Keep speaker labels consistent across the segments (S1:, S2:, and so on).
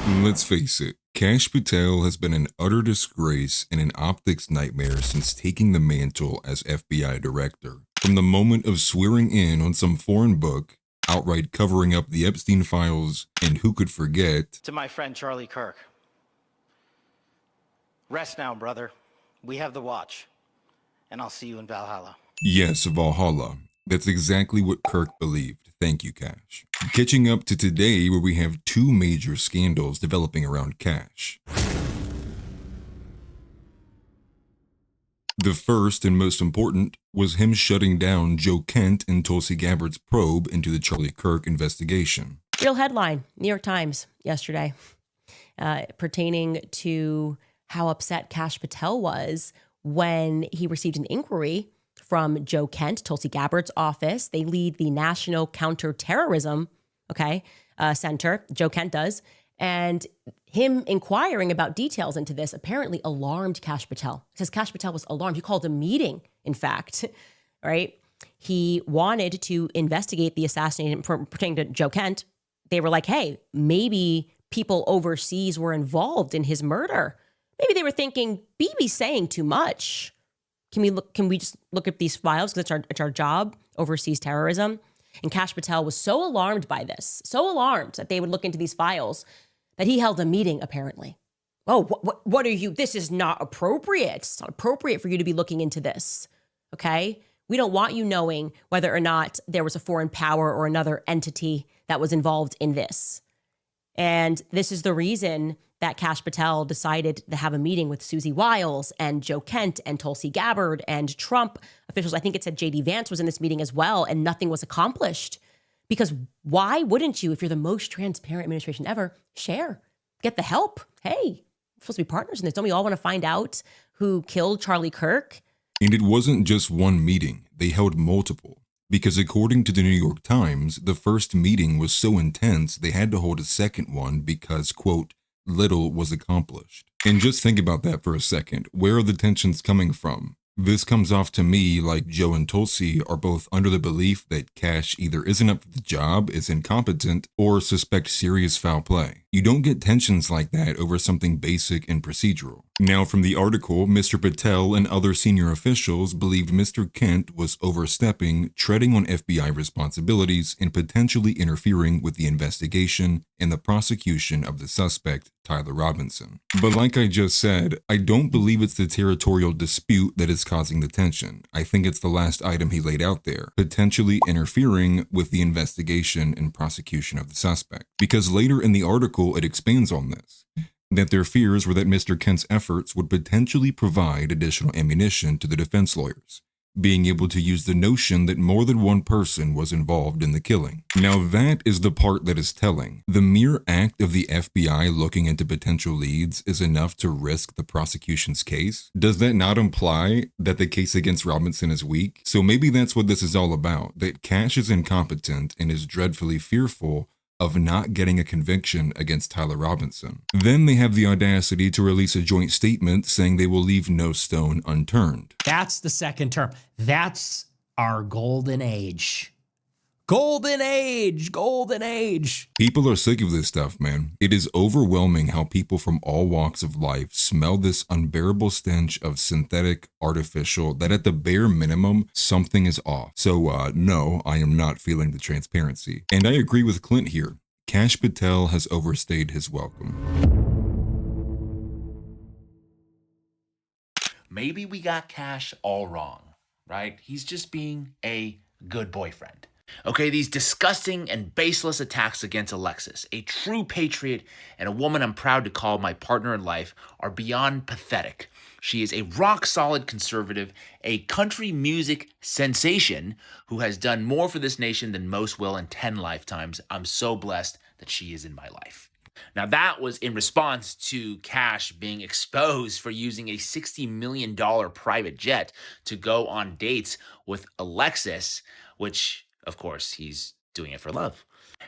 S1: Let's face it, Kash Patel has been an utter disgrace and an optics nightmare since taking the mantle as FBI director. From the moment of swearing in on some foreign book, outright covering up the Epstein files, and who could forget,
S2: to my friend Charlie Kirk. Rest now, brother. We have the watch, and I'll see you in Valhalla.
S1: yes, Valhalla. That's exactly what Kirk believed. Thank you, Kash. Catching up to today, where we have two major scandals developing around Kash. The first and most important was him shutting down Joe Kent and Tulsi Gabbard's probe into the Charlie Kirk investigation.
S3: Real headline, New York Times yesterday, pertaining to how upset Kash Patel was when he received an inquiry from Joe Kent, Tulsi Gabbard's office. They lead the National Counterterrorism Center, Joe Kent does, and him inquiring about details into this apparently alarmed Kash Patel. He says Kash Patel was alarmed. He called a meeting, in fact, right? He wanted to investigate the assassination pertaining to Joe Kent. They were like, hey, maybe people overseas were involved in his murder. Maybe they were thinking, BB's saying too much. Can we just look at these files because it's our job, overseas terrorism? And Kash Patel was so alarmed by this, so alarmed that they would look into these files, that he held a meeting, apparently. Oh, what are you? This is not appropriate. It's not appropriate for you to be looking into this, okay? We don't want you knowing whether or not there was a foreign power or another entity that was involved in this. And this is the reason that Kash Patel decided to have a meeting with Susie Wiles and Joe Kent and Tulsi Gabbard and Trump officials. I think it said J.D. Vance was in this meeting as well, and nothing was accomplished. Because why wouldn't you, if you're the most transparent administration ever, share, get the help? Hey, we're supposed to be partners in this. Don't we all want to find out who killed Charlie Kirk?
S1: And it wasn't just one meeting, they held multiple. Because according to the New York Times, the first meeting was so intense they had to hold a second one because, quote, little was accomplished. And just think about that for a second. Where are the tensions coming from? This comes off to me like Joe and Tulsi are both under the belief that Kash either isn't up for the job, is incompetent, or suspect serious foul play. You don't get tensions like that over something basic and procedural. Now, from the article, Mr. Patel and other senior officials believed Mr. Kent was overstepping, treading on FBI responsibilities, and potentially interfering with the investigation and the prosecution of the suspect, Tyler Robinson. But like I just said, I don't believe it's the territorial dispute that is causing the tension. I think it's the last item he laid out there, potentially interfering with the investigation and prosecution of the suspect. Because later in the article, it expands on this, that their fears were that Mr. Kent's efforts would potentially provide additional ammunition to the defense lawyers, being able to use the notion that more than one person was involved in the killing. Now that is the part that is telling. The mere act of the FBI looking into potential leads is enough to risk the prosecution's case. Does that not imply that the case against Robinson is weak? So maybe that's what this is all about, that Kash is incompetent and is dreadfully fearful of not getting a conviction against Tyler Robinson. Then they have the audacity to release a joint statement saying they will leave no stone unturned.
S4: That's the second term. That's our golden age. Golden age, golden age.
S1: People are sick of this stuff, man. It is overwhelming how people from all walks of life smell this unbearable stench of synthetic, artificial, that at the bare minimum, something is off. So no, I am not feeling the transparency. And I agree with Clint here. Kash Patel has overstayed his welcome.
S5: Maybe we got Kash all wrong, right? He's just being a good boyfriend. Okay, these disgusting and baseless attacks against Alexis, a true patriot and a woman I'm proud to call my partner in life, are beyond pathetic. She is a rock-solid conservative, a country music sensation who has done more for this nation than most will in 10 lifetimes. I'm so blessed that she is in my life. Now, that was in response to Kash being exposed for using a $60 million private jet to go on dates with Alexis, which, of course, he's doing it for love.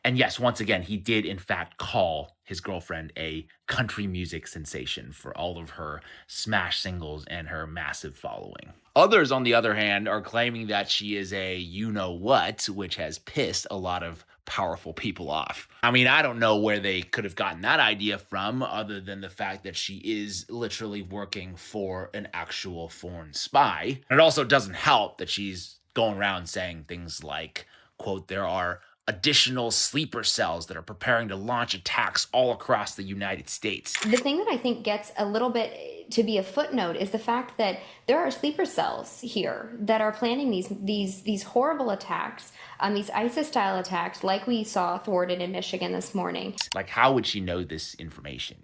S5: And yes, once again, he did, in fact, call his girlfriend a country music sensation for all of her smash singles and her massive following. Others, on the other hand, are claiming that she is a you-know-what, which has pissed a lot of powerful people off. I mean, I don't know where they could have gotten that idea from, other than the fact that she is literally working for an actual foreign spy. And it also doesn't help that she's going around saying things like, quote, there are additional sleeper cells that are preparing to launch attacks all across the United States.
S6: The thing that I think gets a little bit to be a footnote is the fact that there are sleeper cells here that are planning these horrible attacks, these ISIS-style attacks, like we saw thwarted in Michigan this morning.
S5: Like, how would she know this information,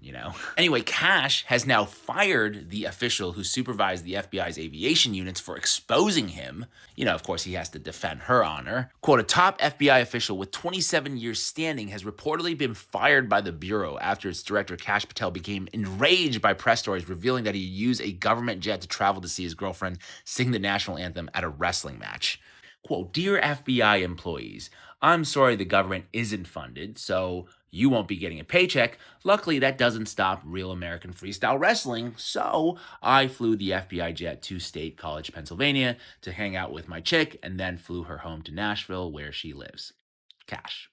S5: Anyway, Kash has now fired the official who supervised the FBI's aviation units for exposing him. Of course, he has to defend her honor. Quote, a top FBI official with 27 years standing has reportedly been fired by the Bureau after its director, Kash Patel, became enraged by press stories revealing that he used a government jet to travel to see his girlfriend sing the national anthem at a wrestling match. Quote, dear FBI employees, I'm sorry the government isn't funded, so you won't be getting a paycheck. Luckily, that doesn't stop real American freestyle wrestling, so I flew the FBI jet to State College, Pennsylvania to hang out with my chick, and then flew her home to Nashville where she lives. Kash.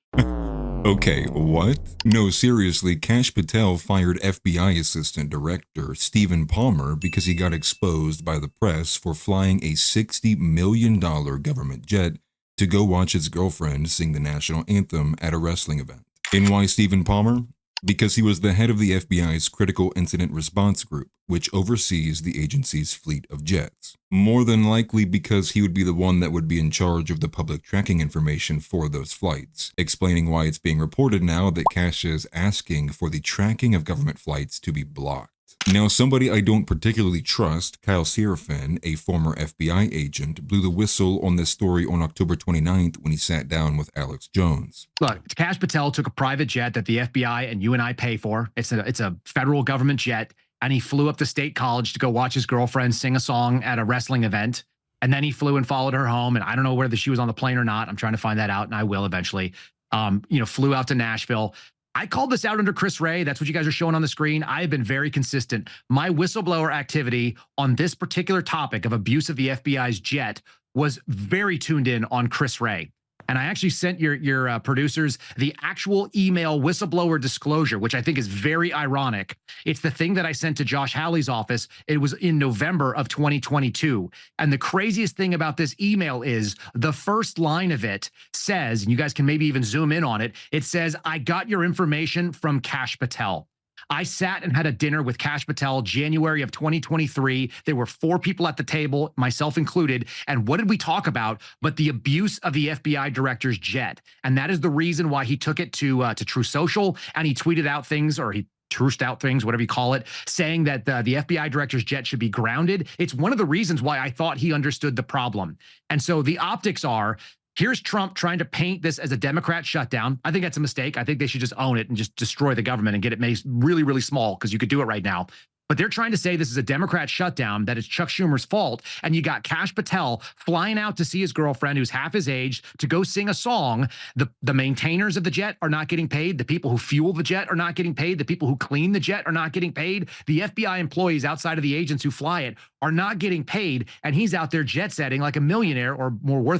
S1: Okay, what? No, seriously, Kash Patel fired FBI Assistant Director Stephen Palmer because he got exposed by the press for flying a $60 million government jet to go watch his girlfriend sing the national anthem at a wrestling event. And why Stephen Palmer? Because he was the head of the FBI's Critical Incident Response Group, which oversees the agency's fleet of jets. More than likely because he would be the one that would be in charge of the public tracking information for those flights, explaining why it's being reported now that Kash is asking for the tracking of government flights to be blocked. Now, somebody I don't particularly trust, Kyle Seraphin, a former FBI agent, blew the whistle on this story on October 29th when he sat down with Alex Jones.
S7: Look, Kash Patel took a private jet that the FBI and you and I pay for. It's a federal government jet, and he flew up to State College to go watch his girlfriend sing a song at a wrestling event. And then he flew and followed her home, and I don't know whether she was on the plane or not. I'm trying to find that out, and I will eventually. Flew out to Nashville. I called this out under Chris Wray. That's what you guys are showing on the screen. I have been very consistent. My whistleblower activity on this particular topic of abuse of the FBI's jet was very tuned in on Chris Wray. And I actually sent your producers the actual email whistleblower disclosure, which I think is very ironic. It's the thing that I sent to Josh Hawley's office. It was in November of 2022. And the craziest thing about this email is the first line of it says, and you guys can maybe even zoom in on it, it says, I got your information from Kash Patel. I sat and had a dinner with Kash Patel January of 2023. There were 4 people at the table, myself included. And what did we talk about but the abuse of the FBI director's jet? And that is the reason why he took it to True Social, and he tweeted out things, or he truced out things, whatever you call it, saying that the FBI director's jet should be grounded. It's one of the reasons why I thought he understood the problem. And so the optics are, here's Trump trying to paint this as a Democrat shutdown. I think that's a mistake. I think they should just own it and just destroy the government and get it made really, really small, because you could do it right now. But they're trying to say this is a Democrat shutdown, that it's Chuck Schumer's fault. And you got Kash Patel flying out to see his girlfriend, who's half his age, to go sing a song. The maintainers of the jet are not getting paid. The people who fuel the jet are not getting paid. The people who clean the jet are not getting paid. The FBI employees outside of the agents who fly it are not getting paid. And he's out there jet setting like a millionaire, or more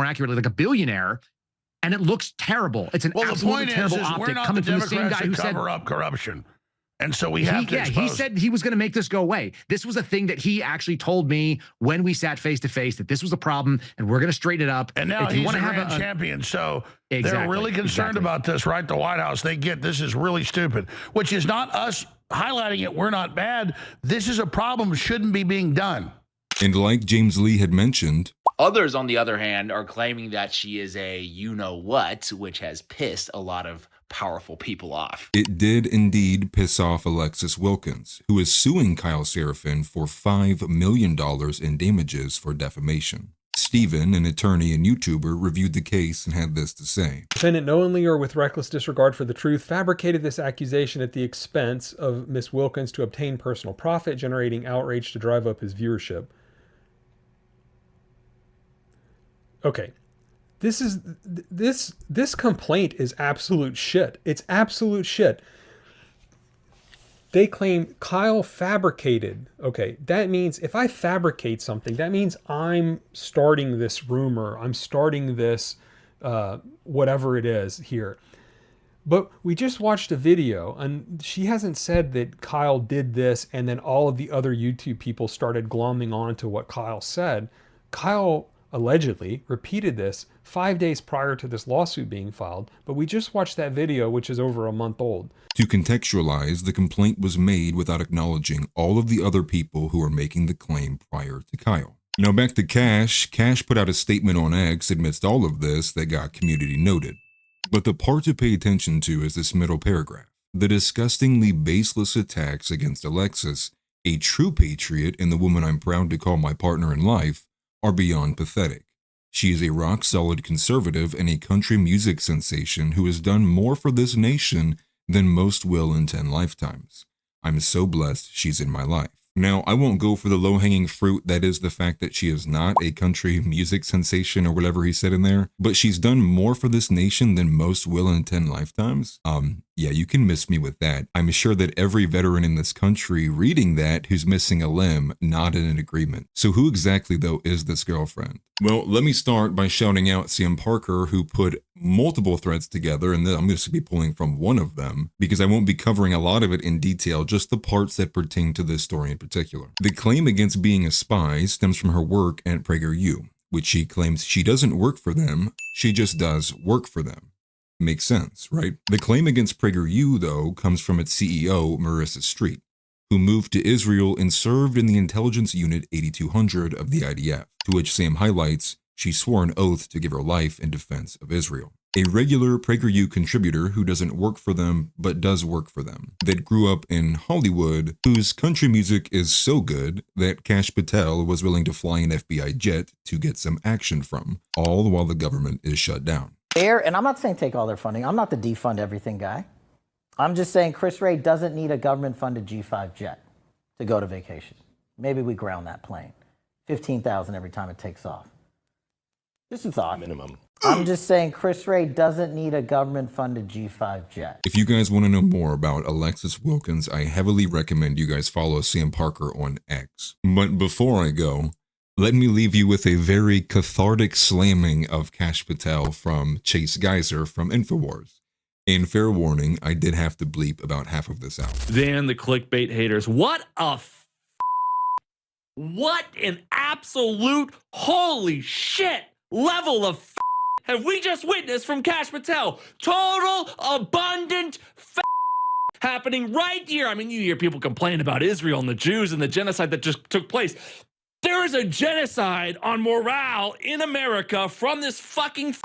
S7: accurately, like a billionaire. And it looks terrible. It's an absolutely terrible optic coming from the same guy who said
S8: cover up corruption. And so we have to expose.
S7: He said he was going to make this go away. This was a thing that he actually told me when we sat face to face, that this was a problem and we're going to straighten it up.
S8: And now he's a grand champion. So they're really concerned about this, right? The White House, they get this is really stupid, which is not us highlighting it. We're not bad. This is a problem, shouldn't be being done.
S1: And like James Lee had mentioned,
S5: others, on the other hand, are claiming that she is a you-know-what, which has pissed a lot of powerful people off.
S1: It did indeed piss off Alexis Wilkins, who is suing Kyle Seraphin for $5 million in damages for defamation. Stephen, an attorney and YouTuber, reviewed the case and had this to say.
S9: Defendant knowingly or with reckless disregard for the truth fabricated this accusation at the expense of Ms. Wilkins to obtain personal profit, generating outrage to drive up his viewership. Okay. This complaint is absolute shit. It's absolute shit. They claim Kyle fabricated. Okay, that means if I fabricate something, that means I'm starting this rumor. I'm starting this whatever it is here. But we just watched a video, and she hasn't said that Kyle did this and then all of the other YouTube people started glomming on to what Kyle said. Kyle allegedly repeated this 5 days prior to this lawsuit being filed, but we just watched that video, which is over a month old.
S1: To contextualize, the complaint was made without acknowledging all of the other people who were making the claim prior to Kyle. Now back to Kash. Kash put out a statement on X amidst all of this that got community noted. But the part to pay attention to is this middle paragraph. The disgustingly baseless attacks against Alexis, a true patriot and the woman I'm proud to call my partner in life, are beyond pathetic. She is a rock-solid conservative and a country music sensation who has done more for this nation than most will in 10 lifetimes. I'm so blessed she's in my life. Now, I won't go for the low-hanging fruit that is the fact that she is not a country music sensation or whatever he said in there, but she's done more for this nation than most will in 10 lifetimes. Yeah, you can miss me with that. I'm sure that every veteran in this country reading that who's missing a limb nodded in agreement. So who exactly, though, is this girlfriend? Well, let me start by shouting out Sam Parker, who put multiple threads together, and I'm just going to be pulling from one of them, because I won't be covering a lot of it in detail, just the parts that pertain to this story in particular. The claim against being a spy stems from her work at PragerU, which she claims she doesn't work for them, she just does work for them. Makes sense, right? The claim against PragerU, though, comes from its CEO, Marissa Street, who moved to Israel and served in the intelligence unit 8200 of the IDF, to which Sam highlights she swore an oath to give her life in defense of Israel. A regular PragerU contributor who doesn't work for them, but does work for them, that grew up in Hollywood, whose country music is so good that Kash Patel was willing to fly an FBI jet to get some action from, all while the government is shut down.
S10: And I'm not saying take all their funding. I'm not the defund everything guy. I'm just saying Chris Wray doesn't need a government-funded G5 jet to go to vacation. Maybe we ground that plane. $15,000 every time it takes off. Just a thought.
S11: Minimum.
S10: I'm just saying Chris Wray doesn't need a government-funded G5 jet.
S1: If you guys want to know more about Alexis Wilkins, I heavily recommend you guys follow Sam Parker on X. But before I go, let me leave you with a very cathartic slamming of Kash Patel from Chase Geyser from InfoWars. And fair warning, I did have to bleep about half of this out.
S12: Then the clickbait haters. What an absolute holy shit level of have we just witnessed from Kash Patel? Total abundant happening right here. I mean, you hear people complain about Israel and the Jews and the genocide that just took place. There is a genocide on morale in America from this fucking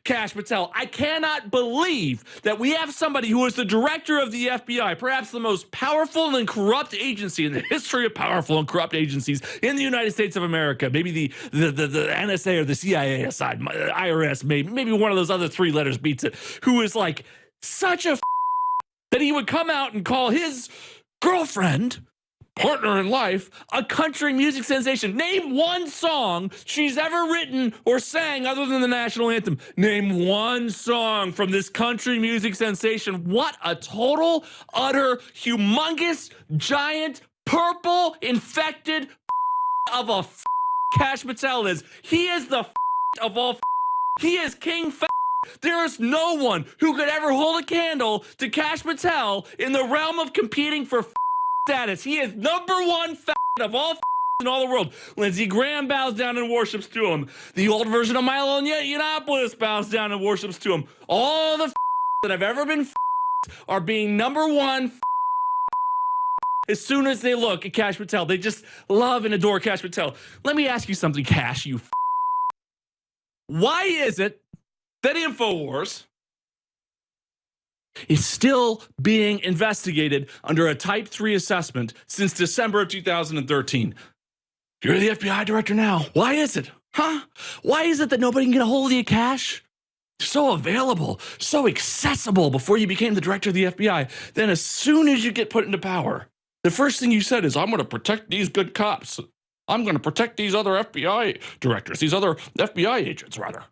S12: Kash Patel. I cannot believe that we have somebody who is the director of the FBI, perhaps the most powerful and corrupt agency in the history of powerful and corrupt agencies in the United States of America. Maybe the NSA or the CIA aside, IRS, maybe one of those other three letters beats it, who is like such a that he would come out and call his girlfriend, partner in life, a country music sensation. Name one song she's ever written or sang other than the national anthem. Name one song from this country music sensation. What a total, utter, humongous, giant, purple, infected of a Kash Patel is. He is the of all. He is King. There is no one who could ever hold a candle to Kash Patel in the realm of competing for status. He is number one of all in all the world. Lindsey Graham bows down and worships to him. The old version of Milo Yiannopoulos bows down and worships to him. All the that have ever been are being number one as soon as they look at Kash Patel. They just love and adore Kash Patel. Let me ask you something, Kash, you why is it that InfoWars is still being investigated under a Type 3 assessment since December of 2013. You're the FBI director now. Why is it? Huh? Why is it that nobody can get a hold of you, Kash? So available, so accessible before you became the director of the FBI. Then as soon as you get put into power, the first thing you said is, I'm going to protect these good cops. I'm going to protect these other FBI directors, these other FBI agents, rather.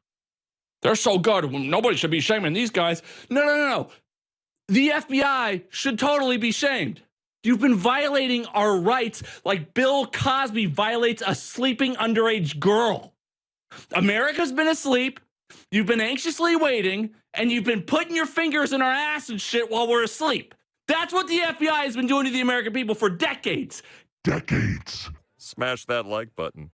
S12: They're so good. Nobody should be shaming these guys. No. The FBI should totally be shamed. You've been violating our rights like Bill Cosby violates a sleeping underage girl. America's been asleep. You've been anxiously waiting, and you've been putting your fingers in our ass and shit while we're asleep. That's what the FBI has been doing to the American people for decades.
S11: Decades. Smash that like button.